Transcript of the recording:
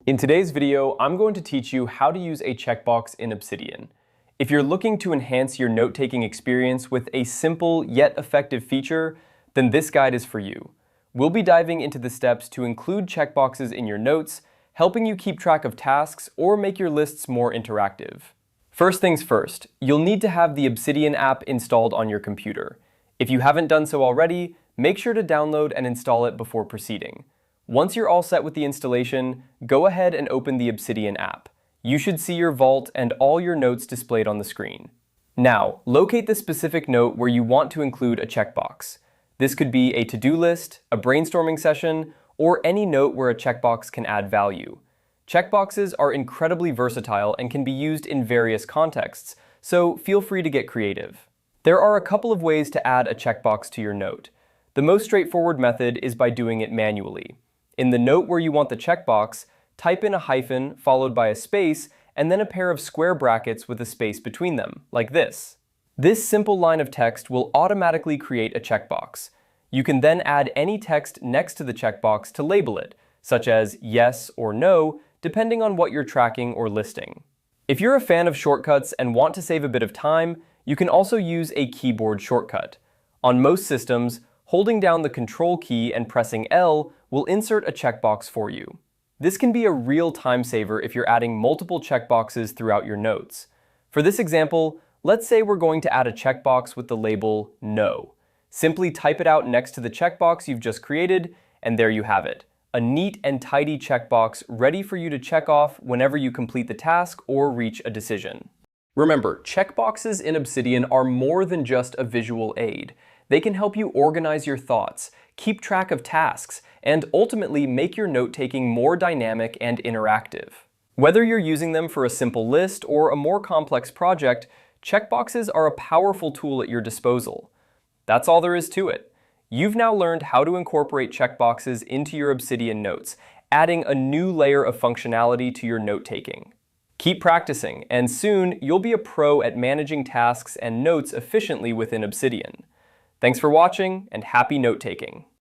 In today's video, I'm going to teach you how to use a checkbox in Obsidian. If you're looking to enhance your note-taking experience with a simple yet effective feature, then this guide is for you. We'll be diving into the steps to include checkboxes in your notes, helping you keep track of tasks or make your lists more interactive. First things first, you'll need to have the Obsidian app installed on your computer. If you haven't done so already, make sure to download and install it before proceeding. Once you're all set with the installation, go ahead and open the Obsidian app. You should see your vault and all your notes displayed on the screen. Now, locate the specific note where you want to include a checkbox. This could be a to-do list, a brainstorming session, or any note where a checkbox can add value. Checkboxes are incredibly versatile and can be used in various contexts, so feel free to get creative. There are a couple of ways to add a checkbox to your note. The most straightforward method is by doing it manually. In the note where you want the checkbox, type in a hyphen followed by a space and then a pair of square brackets with a space between them, like this. This simple line of text will automatically create a checkbox. You can then add any text next to the checkbox to label it, such as yes or no, depending on what you're tracking or listing. If you're a fan of shortcuts and want to save a bit of time, you can also use a keyboard shortcut. On most systems, holding down the Control key and pressing L will insert a checkbox for you. This can be a real time saver if you're adding multiple checkboxes throughout your notes. For this example, let's say we're going to add a checkbox with the label No. Simply type it out next to the checkbox you've just created, and there you have it. A neat and tidy checkbox ready for you to check off whenever you complete the task or reach a decision. Remember, checkboxes in Obsidian are more than just a visual aid. They can help you organize your thoughts, keep track of tasks, and ultimately make your note-taking more dynamic and interactive. Whether you're using them for a simple list or a more complex project, checkboxes are a powerful tool at your disposal. That's all there is to it. You've now learned how to incorporate checkboxes into your Obsidian notes, adding a new layer of functionality to your note-taking. Keep practicing, and soon you'll be a pro at managing tasks and notes efficiently within Obsidian. Thanks for watching, and happy note-taking.